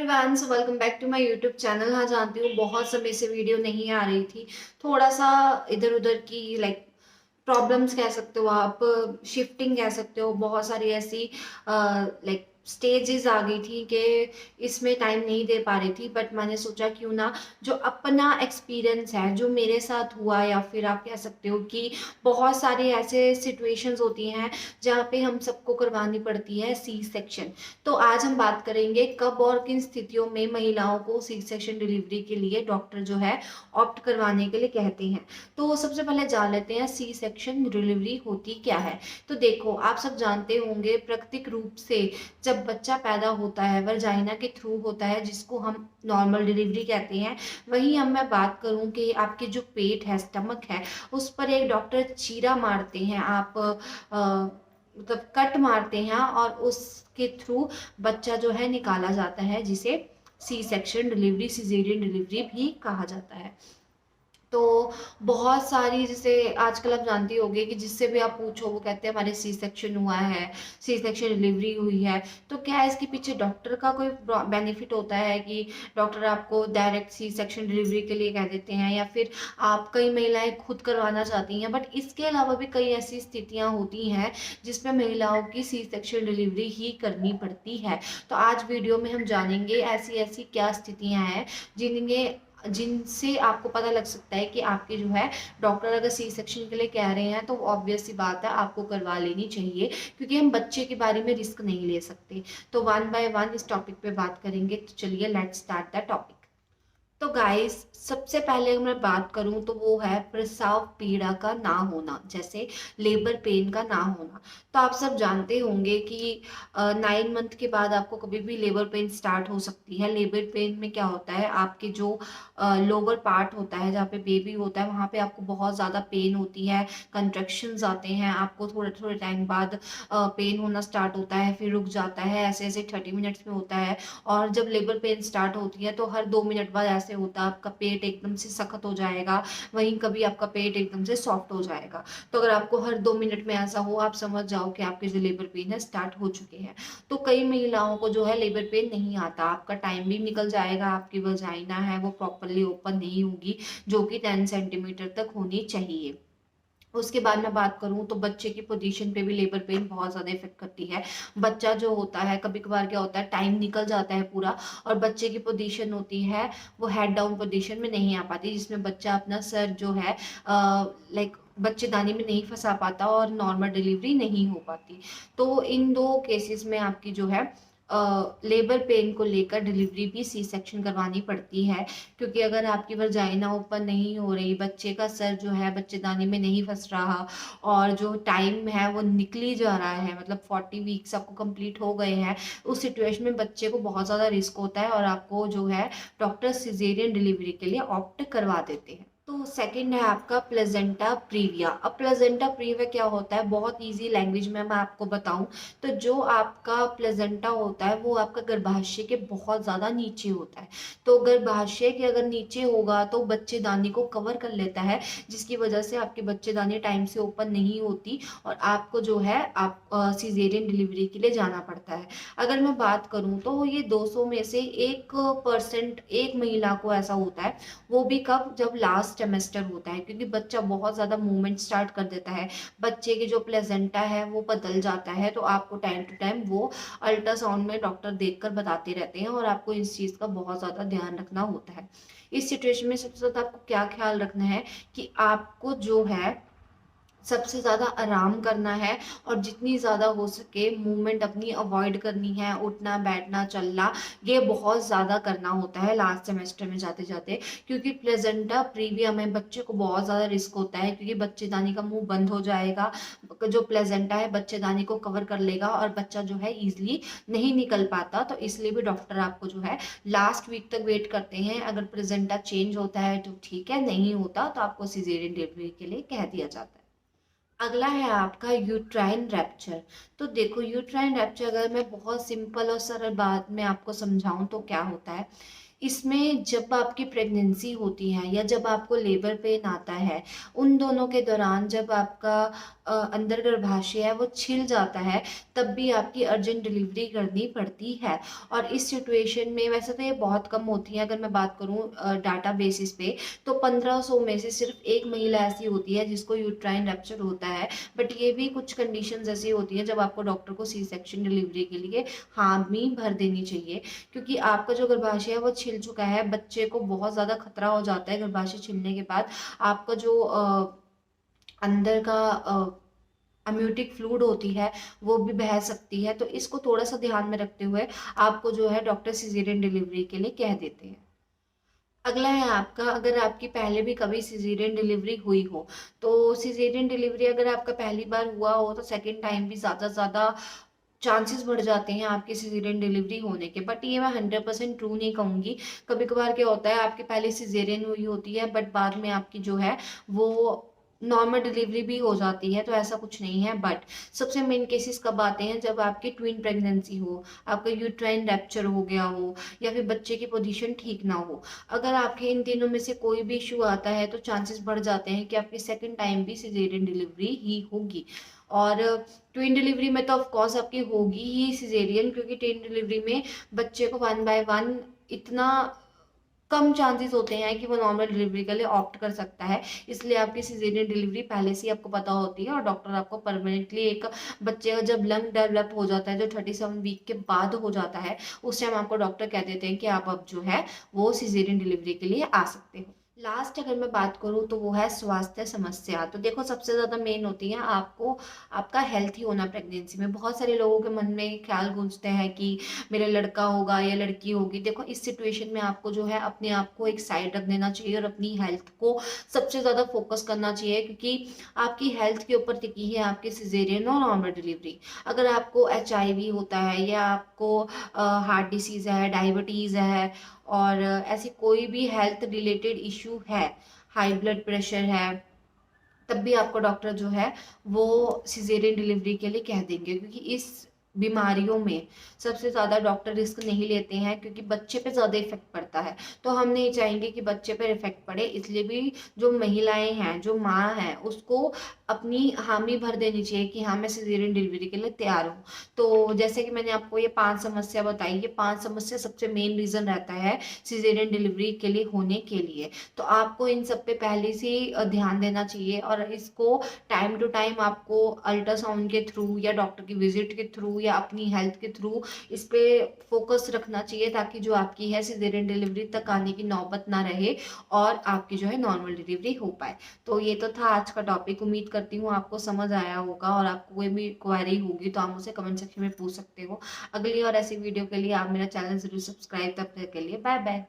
Everyone, so welcome back to my YouTube channel. हाँ, जानती हूँ बहुत समय से वीडियो नहीं आ रही थी। थोड़ा सा इधर उधर की प्रॉब्लम्स कह सकते हो आप, शिफ्टिंग कह सकते हो। बहुत सारी ऐसी स्टेजेस आ गई थी कि इसमें टाइम नहीं दे पा रही थी। बट मैंने सोचा क्यों ना जो अपना एक्सपीरियंस है, जो मेरे साथ हुआ, या फिर आप कह सकते हो कि बहुत सारे ऐसे सिचुएशंस होती हैं जहाँ पे हम सबको करवानी पड़ती है सी सेक्शन। तो आज हम बात करेंगे कब और किन स्थितियों में महिलाओं को सी सेक्शन डिलीवरी के लिए डॉक्टर जो है ऑप्ट करवाने के लिए कहते हैं। तो सबसे पहले जान लेते हैं सी सेक्शन डिलीवरी होती क्या है। तो देखो, आप सब जानते होंगे प्राकृतिक रूप से जब बच्चा पैदा होता है वर्जाइना के थ्रू होता है, जिसको हम नॉर्मल डिलीवरी कहते हैं। वहीं अब मैं बात करूं कि आपके जो पेट है, स्टमक है, उस पर एक डॉक्टर चीरा मारते हैं, आप मतलब कट मारते हैं, और उसके थ्रू बच्चा जो है निकाला जाता है, जिसे C section delivery, caesarean delivery भी कहा जाता है। तो बहुत सारी, जैसे आजकल आप जानती होगी कि जिससे भी आप पूछो वो कहते हैं हमारे सी सेक्शन हुआ है, सी सेक्शन डिलीवरी हुई है। तो क्या इसके पीछे डॉक्टर का कोई बेनिफिट होता है कि डॉक्टर आपको डायरेक्ट सी सेक्शन डिलीवरी के लिए कह देते हैं, या फिर आप, कई महिलाएं खुद करवाना चाहती हैं। बट इसके अलावा भी कई ऐसी स्थितियां होती हैं जिसमें महिलाओं की सी सेक्शन डिलीवरी ही करनी पड़ती है। तो आज वीडियो में हम जानेंगे ऐसी ऐसी क्या स्थितियां हैं जिन्हें जिनसे आपको पता लग सकता है कि आपके जो है डॉक्टर अगर सी सेक्शन के लिए कह रहे हैं तो ऑब्वियस सी बात है आपको करवा लेनी चाहिए, क्योंकि हम बच्चे के बारे में रिस्क नहीं ले सकते। तो वन बाय वन इस टॉपिक पे बात करेंगे। तो चलिए लेट्स स्टार्ट द टॉपिक। तो गाइस, सबसे पहले अगर मैं बात करूं तो वो है प्रसव पीड़ा का ना होना, जैसे लेबर पेन का ना होना। तो आप सब जानते होंगे कि 9 मंथ के बाद आपको कभी भी लेबर पेन स्टार्ट हो सकती है। लेबर पेन में क्या होता है, आपके जो लोअर पार्ट होता है जहाँ पे बेबी होता है, वहाँ पे आपको बहुत ज़्यादा पेन होती है, कंट्रैक्शंस आते हैं, आपको थोड़े थोड़े टाइम बाद पेन होना स्टार्ट होता है, फिर रुक जाता है, ऐसे ऐसे 30 मिनट्स में होता है। और जब लेबर पेन स्टार्ट होती है तो हर 2 मिनट बाद ऐसे होता है आपका पेट एकदम से सख्त हो जाएगा, वहीं कभी आपका पेट एकदम से सॉफ्ट हो जाएगा। तो अगर आपको हर 2 मिनट में ऐसा हो, आप समझ जाओ कि आपके जो लेबर पेन है स्टार्ट हो चुके हैं। तो कई महिलाओं को जो है लेबर पेन नहीं आता, आपका टाइम भी निकल जाएगा, आपकी वजाइना है वो प्रॉपरली ओपन नहीं होगी, जो कि 10 सेंटीमीटर तक होनी चाहिए। उसके बाद मैं बात करूं तो बच्चे की पोजीशन पे भी लेबर पेन बहुत ज्यादा इफेक्ट करती है। बच्चा जो होता है, कभी कभार क्या होता है, टाइम निकल जाता है पूरा, और बच्चे की पोजीशन होती है वो हेड डाउन पोजीशन में नहीं आ पाती, जिसमें बच्चा अपना सर जो है बच्चेदानी में नहीं फंसा पाता और नॉर्मल डिलीवरी नहीं हो पाती। तो इन दो केसेस में आपकी जो है लेबर पेन को लेकर डिलीवरी भी सी सेक्शन करवानी पड़ती है। क्योंकि अगर आपकी वर्जाइना ओपन नहीं हो रही, बच्चे का सर जो है बच्चेदानी में नहीं फंस रहा, और जो टाइम है वो निकली जा रहा है, मतलब 40 वीक्स आपको कंप्लीट हो गए हैं, उस सिचुएशन में बच्चे को बहुत ज़्यादा रिस्क होता है, और आपको जो है डॉक्टर सिजेरियन डिलीवरी के लिए ऑप्ट करवा देते हैं। तो सेकंड है आपका प्लेजेंटा प्रीविया। अब प्लेजेंटा प्रीविया क्या होता है, बहुत इजी लैंग्वेज में मैं आपको बताऊं तो जो आपका प्लेजेंटा होता है वो आपका गर्भाशय के बहुत ज़्यादा नीचे होता है। तो गर्भाशय के अगर नीचे होगा तो बच्चेदानी को कवर कर लेता है, जिसकी वजह से आपकी बच्चेदानी टाइम से ओपन नहीं होती, और आपको जो है आप सीजेरियन डिलीवरी के लिए जाना पड़ता है। अगर मैं बात करूं तो ये 200 में से 1% एक महिला को ऐसा होता है। वो भी कब, जब लास्ट सेमेस्टर होता है, क्योंकि बच्चा बहुत ज़्यादा मूवमेंट स्टार्ट कर देता है, बच्चे की जो प्लेजेंटा है वो बदल जाता है। तो आपको टाइम टू टाइम वो अल्ट्रासाउंड में डॉक्टर देखकर बताते रहते हैं, और आपको इस चीज़ का बहुत ज़्यादा ध्यान रखना होता है। इस सिचुएशन में सबसे ज़्यादा आपको क्या ख्याल रखना है कि आपको जो है सबसे ज़्यादा आराम करना है, और जितनी ज़्यादा हो सके मूवमेंट अपनी अवॉइड करनी है, उठना बैठना चलना ये बहुत ज़्यादा करना होता है लास्ट सेमेस्टर में जाते जाते। क्योंकि प्लेजेंटा प्रीविया में बच्चे को बहुत ज़्यादा रिस्क होता है, क्योंकि बच्चेदानी का मुंह बंद हो जाएगा, जो प्लेजेंटा है बच्चेदानी को कवर कर लेगा, और बच्चा जो है ईजिली नहीं निकल पाता। तो इसलिए भी डॉक्टर आपको जो है लास्ट वीक तक वेट करते हैं। अगर प्लेजेंटा चेंज होता है तो ठीक है, नहीं होता तो आपको सिजेरियन डिलीवरी के लिए कह दिया जाता है। अगला है आपका यूट्राइन रैप्चर। तो देखो, यूट्राइन रैप्चर अगर मैं बहुत सिंपल और सरल बात में आपको समझाऊं तो क्या होता है, इसमें जब आपकी प्रेगनेंसी होती है या जब आपको लेबर पेन आता है, उन दोनों के दौरान जब आपका अंदर गर्भाशय है वो छिल जाता है, तब भी आपकी अर्जेंट डिलीवरी करनी पड़ती है। और इस सिचुएशन में वैसे तो ये बहुत कम होती है, अगर मैं बात करूँ डाटा बेसिस पे, तो 1500 में से सिर्फ एक महिला ऐसी होती है जिसको यूट्राइन रप्चर होता है। बट ये भी कुछ कंडीशंस ऐसी होती है जब आपको डॉक्टर को सी सेक्शन डिलीवरी के लिए हामी भर देनी चाहिए, क्योंकि आपका जो गर्भाशय है वो छिल चुका है, बच्चे को बहुत ज़्यादा खतरा हो जाता है गर्भाशय छिलने के बाद। आपका जो अंदर का अम्यूटिक फ्लूइड होती है वो भी बह सकती है, तो इसको थोड़ा सा ध्यान में रखते हुए आपको जो है डॉक्टर सिजेरियन डिलीवरी के लिए कह देते हैं। अगला है आपका, अगर आपकी पहले भी कभी सिजेरियन डिलीवरी हुई हो, तो सिजेरियन डिलीवरी अगर आपका पहली बार हुआ हो तो सेकेंड टाइम भी ज़्यादा से ज़्यादा चांसेस बढ़ जाते हैं आपकी सिजेरियन डिलीवरी होने के। बट ये मैं 100% ट्रू नहीं कहूँगी। कभी कभार क्या होता है, आपकी पहले सिजेरियन हुई होती है बट बाद में आपकी जो है वो नॉर्मल डिलीवरी भी हो जाती है, तो ऐसा कुछ नहीं है। बट सबसे मेन केसेस कब आते हैं, जब आपकी ट्विन प्रेगनेंसी हो, आपका यूट्राइन रैप्चर हो गया हो, या फिर बच्चे की पोजीशन ठीक ना हो। अगर आपके इन तीनों में से कोई भी इशू आता है तो चांसेस बढ़ जाते हैं कि आपकी सेकेंड टाइम भी सिजेरियन डिलीवरी ही होगी। और ट्विन डिलीवरी में तो ऑफ कोर्स आपकी होगी ही सिजेरियन, क्योंकि ट्विन डिलीवरी में बच्चे को 1 बाय 1 इतना कम चांसेस होते हैं कि वो नॉर्मल डिलीवरी के लिए ऑप्ट कर सकता है। इसलिए आपकी सिजेरियन डिलीवरी पहले से ही आपको पता होती है, और डॉक्टर आपको परमानेंटली एक बच्चे का जब लंग डेवलप हो जाता है, जो 37 वीक के बाद हो जाता है, उस टाइम आपको डॉक्टर कह देते हैं कि आप अब जो है वो सिजेरियन डिलीवरी के लिए आ सकते हो। लास्ट अगर मैं बात करूँ तो वो है स्वास्थ्य समस्या। तो देखो, सबसे ज़्यादा मेन होती है आपको आपका हेल्थी होना प्रेगनेंसी में। बहुत सारे लोगों के मन में ख्याल गूंजते हैं कि मेरा लड़का होगा या लड़की होगी। देखो, इस सिचुएशन में आपको जो है अपने आप को एक साइड रख देना चाहिए और अपनी हेल्थ को सबसे ज़्यादा फोकस करना चाहिए, क्योंकि आपकी हेल्थ के ऊपर टिकी है आपकी सिजेरियन और नॉर्मल डिलीवरी। अगर आपको HIV होता है, या आपको हार्ट डिसीज़ है, डायबिटीज़ है, और ऐसी कोई भी हेल्थ रिलेटेड इश्यू है, हाई ब्लड प्रेशर है, तब भी आपको डॉक्टर जो है वो सिजेरियन डिलीवरी के लिए कह देंगे। क्योंकि इस बीमारियों में सबसे ज़्यादा डॉक्टर रिस्क नहीं लेते हैं, क्योंकि बच्चे पे ज़्यादा इफेक्ट पड़ता है। तो हम नहीं चाहेंगे कि बच्चे पे इफेक्ट पड़े, इसलिए भी जो महिलाएं हैं, जो माँ है, उसको अपनी हामी भर देनी चाहिए कि हाँ, मैं सिजेरियन डिलीवरी के लिए तैयार हूँ। तो जैसे कि मैंने आपको ये 5 समस्या बताई, ये 5 समस्या सबसे मेन रीज़न रहता है सिजेरियन डिलीवरी के लिए होने के लिए। तो आपको इन सब पे पहले से ध्यान देना चाहिए, और इसको टाइम टू टाइम आपको अल्ट्रासाउंड के थ्रू या डॉक्टर की विजिट के थ्रू या अपनी हेल्थ के थ्रू इस पे फोकस रखना चाहिए, ताकि जो आपकी है सिजेरियन डिलीवरी तक आने की नौबत ना रहे और आपकी जो है नॉर्मल डिलीवरी हो पाए। तो ये तो था आज का टॉपिक। उम्मीद करती हूँ आपको समझ आया होगा, और आपको कोई भी क्वेरी होगी तो आप मुझसे कमेंट सेक्शन में पूछ सकते हो। अगली और ऐसी वीडियो के लिए आप मेरा चैनल जरूर सब्सक्राइब, तब तक के लिए बाय बाय।